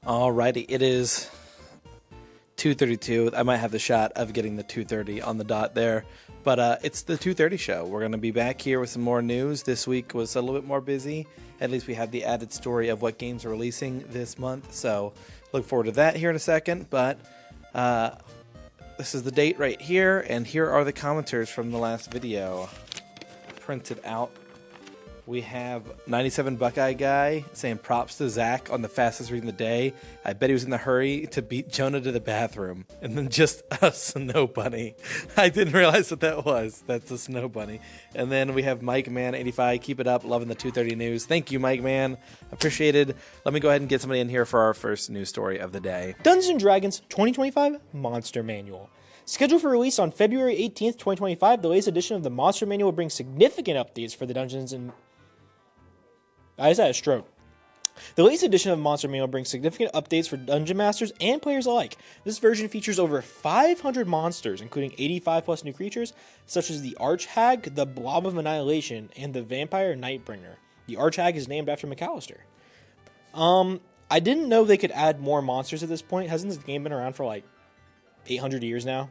Alrighty, it is 2:32. I might have the shot of getting the 2:30 on the dot there, but it's the 2:30 show. We're going to be back here with some more news. This week was a little bit more busy. At least we have the added story of what games are releasing this month, so look forward to that here in a second. But this is the date right here, and here are the commenters from the last video printed out. We have 97 Buckeye Guy saying props to Zach on the fastest read in the day. I bet he was in the hurry to beat Jonah to the bathroom. And then just a snow bunny. I didn't realize what that was. That's a snow bunny. And then we have Mike Man 85. Keep it up. Loving the 2:30 news. Thank you, Mike Man. Appreciated. Let me go ahead and get somebody in here for our first news story of the day. Dungeons & Dragons 2025 Monster Manual. Scheduled for release on February 18th, 2025, the latest edition of the Monster Manual brings significant updates for the Dungeons & I just had a stroke. The latest edition of Monster Manual brings significant updates for Dungeon Masters and players alike. This version features over 500 monsters, including 85 plus new creatures, such as the Archhag, the Blob of Annihilation, and the Vampire Nightbringer. The Archhag is named after McAllister. I didn't know they could add more monsters at this point. Hasn't this game been around for like 800 years now?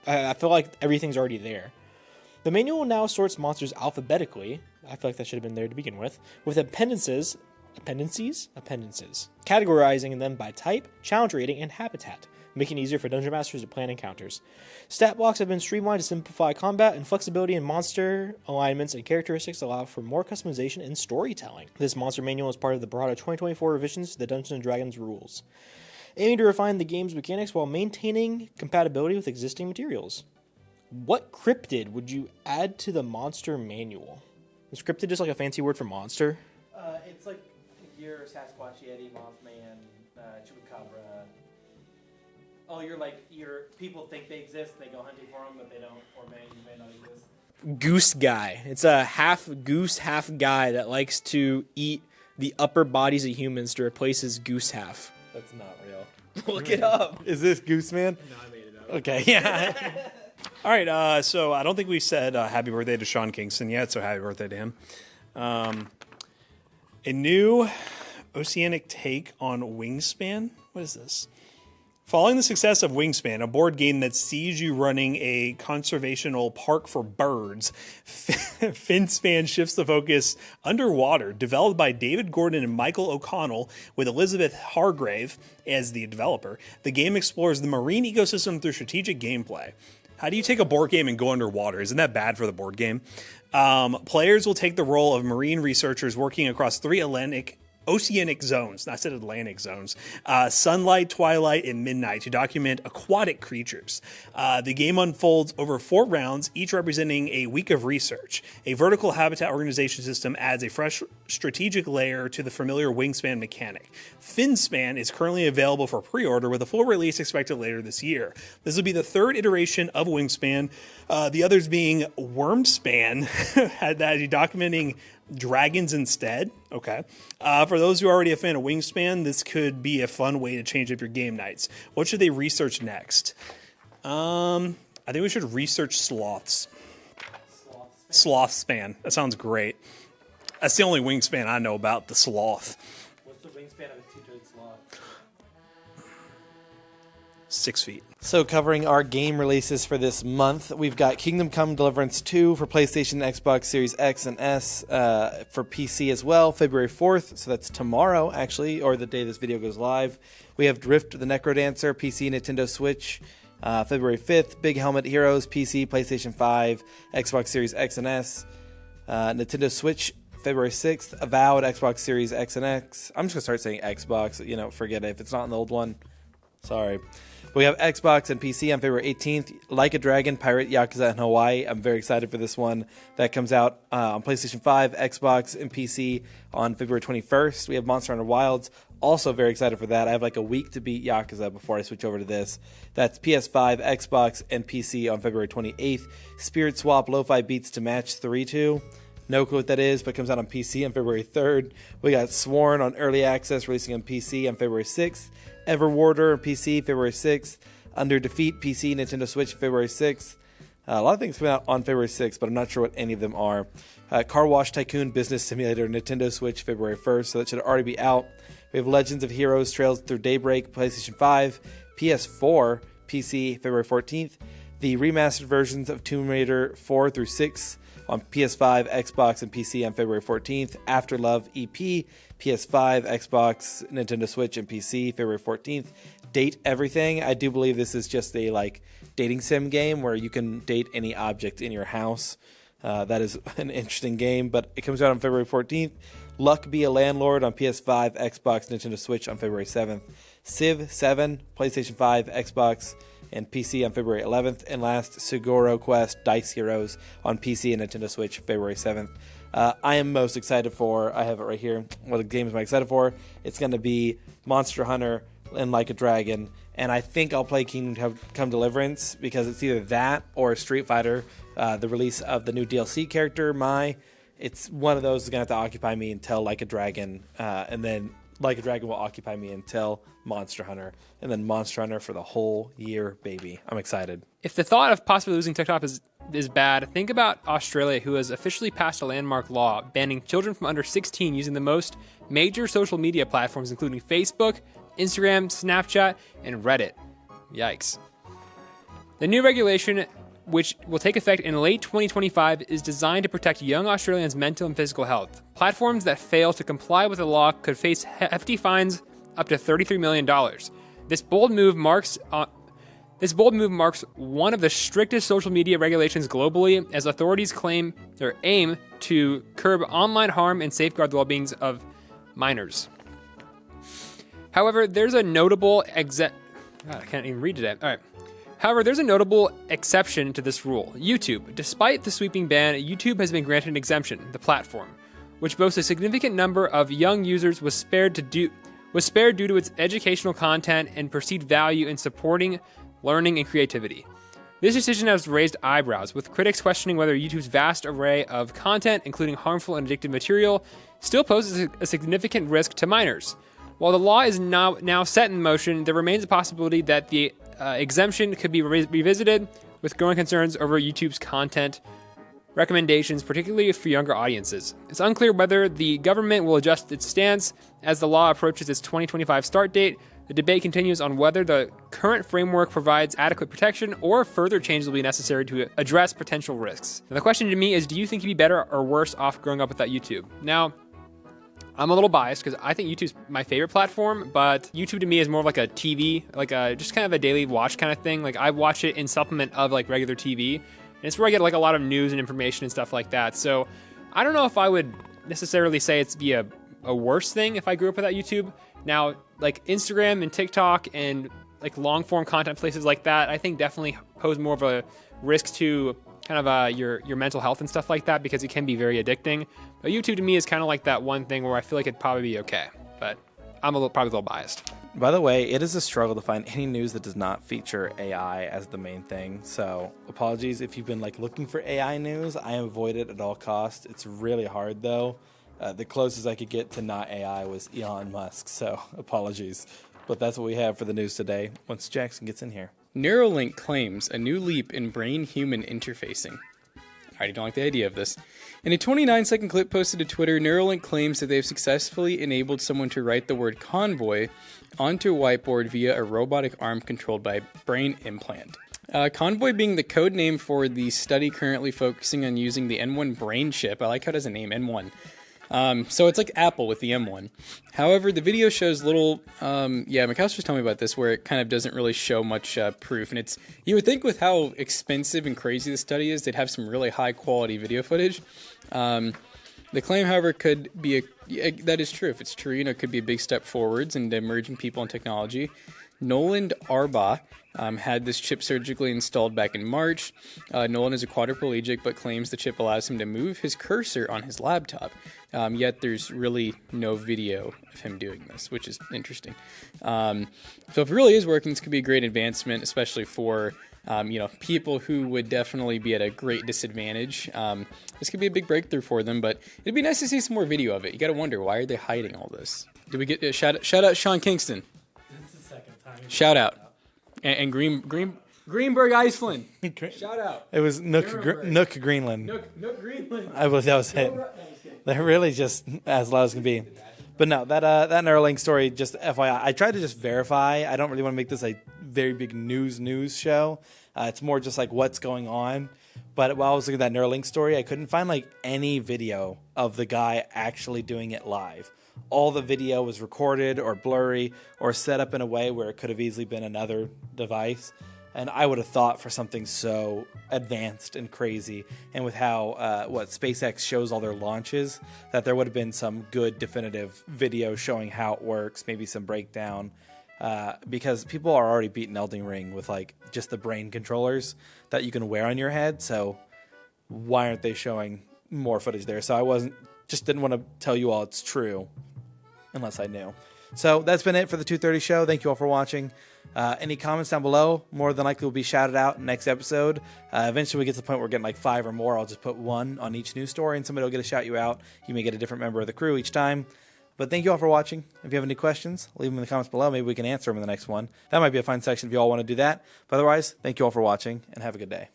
I feel like everything's already there. The manual now sorts monsters alphabetically. I feel like that should have been there to begin with appendices, categorizing them by type, challenge rating, and habitat, making it easier for Dungeon Masters to plan encounters. Stat blocks have been streamlined to simplify combat, and flexibility in monster alignments and characteristics allow for more customization and storytelling. This monster manual is part of the broader 2024 revisions to the Dungeons & Dragons rules, aiming to refine the game's mechanics while maintaining compatibility with existing materials. What cryptid would you add to the monster manual? Is cryptid just like a fancy word for monster? It's like your Sasquatch, Yeti, Mothman, Chupacabra. Oh, your people think they exist, they go hunting for them, but they don't, or you may not exist. Goose guy. It's a half goose, half guy that likes to eat the upper bodies of humans to replace his goose half. That's not real. Look it up. Is this Gooseman? No, I made it up. Okay, yeah. All right, so I don't think we said happy birthday to Sean Kingston yet, so happy birthday to him. A new oceanic take on Wingspan. What is this? Following the success of Wingspan, a board game that sees you running a conservational park for birds, Finspan shifts the focus underwater. Developed by David Gordon and Michael O'Connell with Elizabeth Hargrave as the developer, the game explores the marine ecosystem through strategic gameplay. How do you take a board game and go underwater? Isn't that bad for the board game? Players will take the role of marine researchers working across three oceanic zones, I said Atlantic zones, sunlight, twilight, and midnight, to document aquatic creatures. The game unfolds over 4 rounds, each representing a week of research. A vertical habitat organization system adds a fresh strategic layer to the familiar Wingspan mechanic. Finspan is currently available for pre-order, with a full release expected later this year. This will be the 3rd iteration of Wingspan, the others being Wormspan, documenting dragons instead. Okay. For those who are already a fan of Wingspan, this could be a fun way to change up your game nights. What should they research next? I think we should research sloths. Slothspan. That sounds great. That's the only Wingspan I know about, the sloth. What's the wingspan of a two-toed sloth? 6 feet. So covering our game releases for this month, we've got Kingdom Come Deliverance 2 for PlayStation, Xbox Series X and S, for PC as well, February 4th, so that's tomorrow actually, or the day this video goes live. We have Drift the Necrodancer, PC, Nintendo Switch, February 5th, Big Helmet Heroes, PC, PlayStation 5, Xbox Series X and S, Nintendo Switch, February 6th, Avowed, Xbox Series X and X. I'm just going to start saying Xbox, forget it. If it's not in the old one, sorry. We have Xbox and PC on February 18th. Like a Dragon, Pirate Yakuza in Hawaii. I'm very excited for this one. That comes out on PlayStation 5, Xbox, and PC on February 21st. We have Monster Hunter Wilds. Also very excited for that. I have like a week to beat Yakuza before I switch over to this. That's PS5, Xbox, and PC on February 28th. Spirit Swap Lo-Fi Beats to Match 3-2. No clue what that is, but comes out on PC on February 3rd. We got Sworn on Early Access, releasing on PC on February 6th. Everwarder PC, February 6th. Under Defeat PC, Nintendo Switch, February 6th. A lot of things come out on February 6th, but I'm not sure what any of them are. Car Wash Tycoon Business Simulator, Nintendo Switch, February 1st, so that should already be out. We have Legends of Heroes Trails Through Daybreak, PlayStation 5, PS4, PC, February 14th. The remastered versions of Tomb Raider 4 through 6 on PS5, Xbox, and PC on February 14th. After Love EP, PS5, Xbox, Nintendo Switch, and PC, February 14th. Date Everything. I do believe this is just a dating sim game where you can date any object in your house. That is an interesting game, but it comes out on February 14th. Luck Be a Landlord on PS5, Xbox, Nintendo Switch on February 7th. Civ 7, PlayStation 5, Xbox, and PC on February 11th. And last, Seguro Quest Dice Heroes on PC and Nintendo Switch, February 7th. I am most excited for, I have it right here, what game am I excited for? It's going to be Monster Hunter and Like a Dragon. And I think I'll play Kingdom Come Deliverance because it's either that or Street Fighter, the release of the new DLC character, Mai. It's one of those that's going to have to occupy me until Like a Dragon, and then Like a Dragon will occupy me until Monster Hunter, and then Monster Hunter for the whole year, baby. I'm excited. If the thought of possibly losing TikTok is bad, think about Australia, who has officially passed a landmark law banning children from under 16 using the most major social media platforms, including Facebook, Instagram, Snapchat, and Reddit. Yikes. The new regulation, which will take effect in late 2025, is designed to protect young Australians' mental and physical health. Platforms that fail to comply with the law could face hefty fines up to $33 million. This bold move marks one of the strictest social media regulations globally, as authorities claim their aim to curb online harm and safeguard the well-being of minors. However, there's a notable I can't even read today. All right. However, there's a notable exception to this rule. YouTube. Despite the sweeping ban, YouTube has been granted an exemption. The platform, which boasts a significant number of young users, was spared due to its educational content and perceived value in supporting learning and creativity. This decision has raised eyebrows, with critics questioning whether YouTube's vast array of content, including harmful and addictive material, still poses a significant risk to minors. While the law is now set in motion, there remains a possibility that the exemption could be revisited, with growing concerns over YouTube's content recommendations, particularly for younger audiences. It's unclear whether the government will adjust its stance as the law approaches its 2025 start date. The debate continues on whether the current framework provides adequate protection or further changes will be necessary to address potential risks. Now, the question to me is, do you think you'd be better or worse off growing up without YouTube? Now, I'm a little biased because I think YouTube's my favorite platform, but YouTube to me is more of like a TV, just kind of a daily watch kind of thing. Like, I watch it in supplement of regular TV, and it's where I get a lot of news and information and stuff like that. So I don't know if I would necessarily say it's be a worse thing if I grew up without YouTube. Now, Instagram and TikTok and long form content places like that, I think definitely pose more of a risk to kind of your mental health and stuff like that, because it can be very addicting. But YouTube to me is kind of like that one thing where I feel like it'd probably be okay, but I'm probably a little biased. By the way, it is a struggle to find any news that does not feature AI as the main thing. So apologies if you've been looking for AI news. I avoid it at all costs. It's really hard though. The closest I could get to not AI was Elon Musk. So apologies, but that's what we have for the news today. Once Jackson gets in here. Neuralink claims a new leap in brain-human interfacing. I already don't like the idea of this. In a 29-second clip posted to Twitter, Neuralink claims that they've successfully enabled someone to write the word convoy onto a whiteboard via a robotic arm controlled by a brain implant. Convoy being the code name for the study currently focusing on using the N1 brain chip. I like how it has a name, N1. So it's like Apple with the M1. However, the video shows little, Mikhail was telling me about this, where it kind of doesn't really show much proof. And you would think with how expensive and crazy the study is, they'd have some really high quality video footage. The claim, however, could be that is true. If it's true, it could be a big step forwards in emerging people and technology. Noland Arbaugh had this chip surgically installed back in March. Nolan is a quadriplegic, but claims the chip allows him to move his cursor on his laptop. Yet there's really no video of him doing this, which is interesting. So if it really is working, this could be a great advancement, especially for people who would definitely be at a great disadvantage. This could be a big breakthrough for them, but it'd be nice to see some more video of it. You got to wonder, why are they hiding all this? Did we get shout out Sean Kingston? This is the second time. Shout out. And Greenberg, Iceland. Shout out. It was Nook Greenland. Nook Greenland. That was it. They're really just as loud as can be. But no, that Neuralink story, just FYI, I tried to just verify. I don't really want to make this a very big news show. It's more just like what's going on. But while I was looking at that Neuralink story, I couldn't find like any video of the guy actually doing it live. All the video was recorded or blurry or set up in a way where it could have easily been another device. And I would have thought for something so advanced and crazy, and with how SpaceX shows all their launches, that there would have been some good definitive video showing how it works, maybe some breakdown, because people are already beating Elden Ring with like just the brain controllers that you can wear on your head. So why aren't they showing more footage there? So I didn't want to tell you all it's true unless I knew. So that's been it for the 2:30 show. Thank you all for watching. Any comments down below, more than likely will be shouted out next episode. Eventually we get to the point where we're getting like 5 or more. I'll just put 1 on each news story and somebody will get to shout you out. You may get a different member of the crew each time. But thank you all for watching. If you have any questions, leave them in the comments below. Maybe we can answer them in the next one. That might be a fun section if you all want to do that. But otherwise, thank you all for watching and have a good day.